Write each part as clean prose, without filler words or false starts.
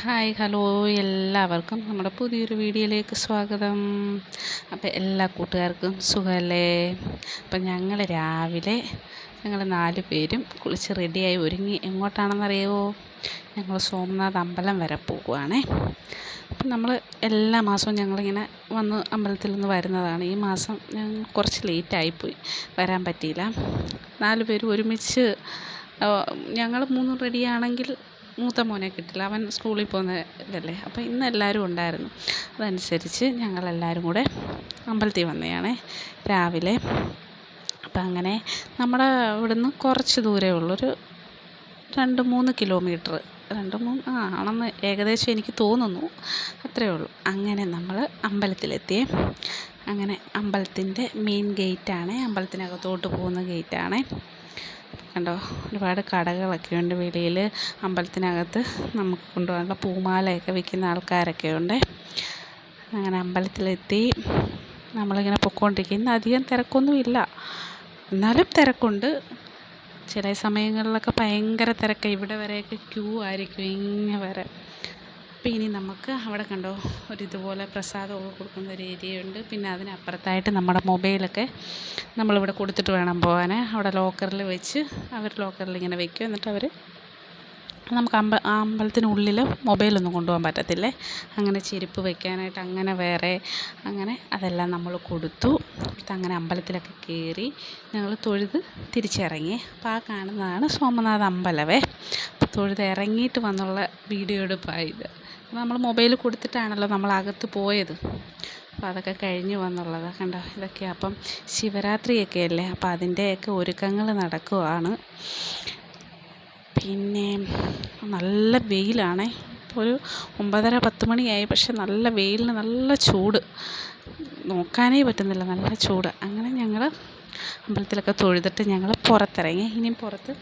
Hi hello എല്ലാവർക്കും നമ്മുടെ പുതിയൊരു വീഡിയോയിലേക്ക് സ്വാഗതം. അപ്പോൾ എല്ലാ കൂട്ടുകാർക്കും സുഖമല്ലേ? അപ്പം ഞങ്ങൾ രാവിലെ 4 പേരും കുളിച്ച് റെഡിയായി ഒരുങ്ങി എങ്ങോട്ടാണെന്നറിയുമോ? ഞങ്ങൾ സോമനാഥ് അമ്പലം വരെ പോകുവാണേ. അപ്പം നമ്മൾ എല്ലാ മാസവും ഞങ്ങളിങ്ങനെ വന്ന് അമ്പലത്തിൽ നിന്ന് വരുന്നതാണ്. ഈ മാസം കുറച്ച് ലേറ്റായിപ്പോയി, വരാൻ പറ്റിയില്ല. 4 പേരും ഒരുമിച്ച് ഞങ്ങൾ 3 റെഡിയാണെങ്കിൽ മൂത്ത മോനെ കിട്ടില്ല, അവൻ സ്കൂളിൽ പോകുന്ന ഇതല്ലേ. അപ്പോൾ ഇന്ന് എല്ലാവരും ഉണ്ടായിരുന്നു. അതനുസരിച്ച് ഞങ്ങളെല്ലാവരും കൂടെ അമ്പലത്തിൽ വന്നതാണേ രാവിലെ. അപ്പം അങ്ങനെ നമ്മുടെ ഇവിടുന്ന് കുറച്ച് ദൂരമേ ഉള്ളൂ, ഒരു 2-3 കിലോമീറ്റർ, 2-3 ആണെന്ന് ഏകദേശം എനിക്ക് തോന്നുന്നു, അത്രയേ ഉള്ളൂ. അങ്ങനെ നമ്മൾ അമ്പലത്തിലെത്തിയേ. അങ്ങനെ അമ്പലത്തിൻ്റെ മെയിൻ ഗേറ്റാണ്, അമ്പലത്തിനകത്തോട്ട് പോകുന്ന ഗേറ്റാണ്. കണ്ടോ, ഒരുപാട് കടകളൊക്കെ ഉണ്ട് വെളിയിൽ. അമ്പലത്തിനകത്ത് നമുക്ക് കൊണ്ടുപോകാനുള്ള പൂമാലയൊക്കെ വിൽക്കുന്ന ആൾക്കാരൊക്കെ ഉണ്ട്. അങ്ങനെ അമ്പലത്തിലെത്തി നമ്മളിങ്ങനെ പൊയ്ക്കൊണ്ടിരിക്കും. ഇന്ന് അധികം തിരക്കൊന്നുമില്ല, എന്നാലും തിരക്കുണ്ട്. ചില സമയങ്ങളിലൊക്കെ ഭയങ്കര തിരക്കാണ്, ഇവിടെ വരെയൊക്കെ ക്യൂ ആയിരിക്കും ഇങ്ങനെ വരെ. അപ്പോൾ ഇനി നമുക്ക് അവിടെ കണ്ടോ ഇതുപോലെ പ്രസാദമൊക്കെ കൊടുക്കുന്ന ഒരു ഏരിയയുണ്ട്. പിന്നെ അതിനപ്പുറത്തായിട്ട് നമ്മുടെ മൊബൈലൊക്കെ നമ്മളിവിടെ കൊടുത്തിട്ട് വേണം പോകാൻ. അവിടെ ലോക്കറിൽ വെച്ച് അവർ ലോക്കറിൽ ഇങ്ങനെ വെക്കും. എന്നിട്ട് അവർ നമുക്ക് അമ്പലത്തിനുള്ളിൽ മൊബൈലൊന്നും കൊണ്ടുപോകാൻ പറ്റത്തില്ലേ. അങ്ങനെ ചെരുപ്പ് വെക്കാനായിട്ട് അങ്ങനെ വേറെ, അങ്ങനെ അതെല്ലാം നമ്മൾ കൊടുത്തു. അങ്ങനെ അമ്പലത്തിലൊക്കെ കയറി ഞങ്ങൾ തൊഴുത് തിരിച്ചിറങ്ങി. അപ്പോൾ ആ കാണുന്നതാണ് സോമനാഥ് അമ്പലമേ. അപ്പോൾ തൊഴുത് ഇറങ്ങിയിട്ട് വന്നുള്ള വീഡിയോ എടുപ്പായത്. നമ്മൾ മൊബൈൽ കൊടുത്തിട്ടാണല്ലോ നമ്മൾ അകത്ത് പോയത്. അപ്പോൾ അതൊക്കെ കഴിഞ്ഞ് വന്നുള്ളതാണ്. കണ്ടോ, ഇതൊക്കെ അപ്പം ശിവരാത്രിയൊക്കെ അല്ലേ, അപ്പോൾ അതിൻ്റെയൊക്കെ ഒരുക്കങ്ങൾ നടക്കുവാണ്. പിന്നെ നല്ല വെയിലാണേ. ഒരു 9:30-10 മണിയായി, പക്ഷെ നല്ല വെയിലിന് നല്ല ചൂട്, നോക്കാനേ പറ്റുന്നില്ല, നല്ല ചൂട്. അങ്ങനെ ഞങ്ങൾ അമ്പലത്തിലൊക്കെ തൊഴുതിട്ട് ഞങ്ങൾ പുറത്തിറങ്ങി. ഇനിയും പുറത്ത്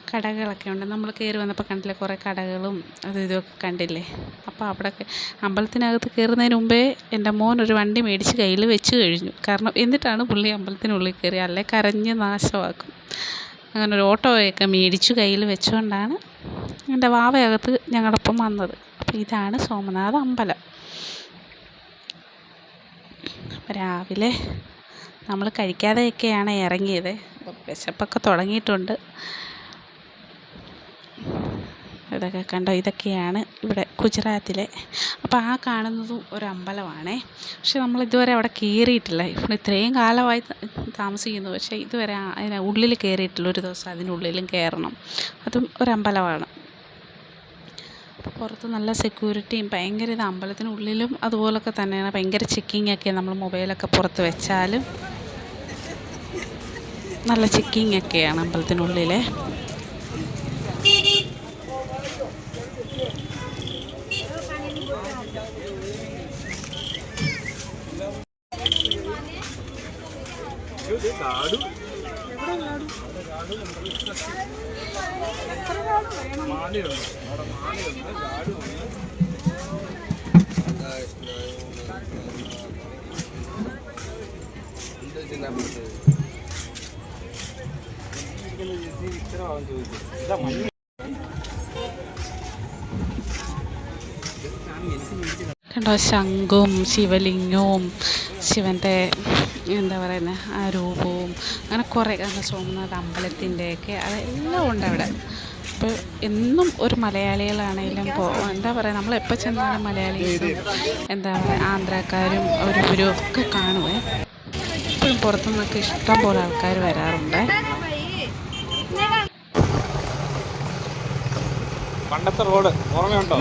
കടകളൊക്കെ ഉണ്ട്. നമ്മൾ കയറി വന്നപ്പോൾ കണ്ടില്ലേ, കുറേ കടകളും ഇതൊക്കെ കണ്ടില്ലേ. അപ്പോൾ അവിടെയൊക്കെ അമ്പലത്തിനകത്ത് കയറുന്നതിന് മുമ്പേ എൻ്റെ മോൻ ഒരു വണ്ടി മേടിച്ച് കയ്യിൽ വെച്ച് കഴിഞ്ഞു. കാരണം എന്നിട്ടാണ് പുള്ളി അമ്പലത്തിനുള്ളിൽ കയറി, അല്ലേ കരഞ്ഞ് നാശമാക്കും. അങ്ങനെ ഒരു ഓട്ടോയൊക്കെ മേടിച്ചു കയ്യിൽ വെച്ചുകൊണ്ടാണ് എൻ്റെ വാവയകത്ത് ഞങ്ങളൊപ്പം വന്നത്. അപ്പോൾ ഇതാണ് സോമനാഥ് അമ്പലം. രാവിലെ നമ്മൾ കഴിക്കാതെയൊക്കെയാണ് ഇറങ്ങിയത്. അപ്പോൾ വിശപ്പൊക്കെ തുടങ്ങിയിട്ടുണ്ട്. ഇതൊക്കെ കണ്ടോ, ഇതൊക്കെയാണ് ഇവിടെ ഗുജറാത്തിലെ. അപ്പോൾ ആ കാണുന്നതും ഒരു അമ്പലമാണേ. പക്ഷെ നമ്മൾ ഇതുവരെ അവിടെ കയറിയിട്ടില്ല. ഇവിടെ ഇത്രയും കാലമായി താമസിക്കുന്നു, പക്ഷേ ഇതുവരെ അതിന് ഉള്ളിൽ കയറിയിട്ടില്ല. ഒരു ദിവസം അതിനുള്ളിലും കയറണം. അതും ഒരമ്പലമാണ്. പുറത്ത് നല്ല സെക്യൂരിറ്റിയും ഭയങ്കര ഇത്. അമ്പലത്തിനുള്ളിലും അതുപോലൊക്കെ തന്നെയാണ്, ഭയങ്കര ചെക്കിങ്ങൊക്കെ. നമ്മൾ മൊബൈലൊക്കെ പുറത്ത് വെച്ചാലും നല്ല ചെക്കിങ്ങൊക്കെയാണ് അമ്പലത്തിനുള്ളിലെ. കണ്ടോ, ശംഖും ശിവലിംഗവും ശിവൻ്റെ എന്താ പറയുന്നത് ആ രൂപവും, അങ്ങനെ കുറേ സോമനാഥ് അമ്പലത്തിൻ്റെയൊക്കെ അതെല്ലാം ഉണ്ട് അവിടെ. അപ്പോൾ എന്നും ഒരു മലയാളികളാണെങ്കിലും എന്താ പറയുക, നമ്മളെപ്പോൾ ചെന്നാലും മലയാളീസും എന്താ പറയുക ആന്ധ്രാക്കാരും ഒരു ഒക്കെ കാണുമേ. ഇപ്പോഴും പുറത്തുനിന്നൊക്കെ ഇഷ്ടം പോലെ ആൾക്കാർ വരാറുണ്ട്. പണ്ടത്തെ റോഡ് ഓർമ്മയുണ്ടോ?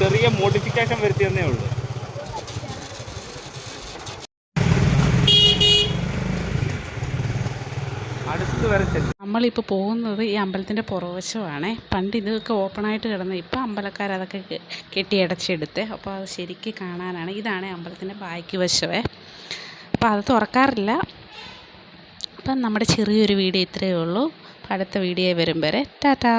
ചെറിയ മോഡിഫിക്കേഷൻ വരുത്തിയെന്നേ ഉള്ളൂ. അടുത്ത് വരച്ച നമ്മളിപ്പോൾ പോകുന്നത് ഈ അമ്പലത്തിൻ്റെ പുറവശമാണ്. പണ്ട് ഇതൊക്കെ ഓപ്പണായിട്ട് കിടന്നത്, ഇപ്പോൾ അമ്പലക്കാരതൊക്കെ കെട്ടിയടച്ചെടുത്ത്. അപ്പോൾ അത് ശരിക്കും കാണാനാണ്. ഇതാണ് അമ്പലത്തിൻ്റെ ബാക്കി വശമേ. അപ്പോൾ അത് തുറക്കാറില്ല. അപ്പം നമ്മുടെ ചെറിയൊരു വീഡിയോ ഇത്രയേ ഉള്ളൂ. അടുത്ത വീഡിയോ വരും വരെ ടാറ്റാ.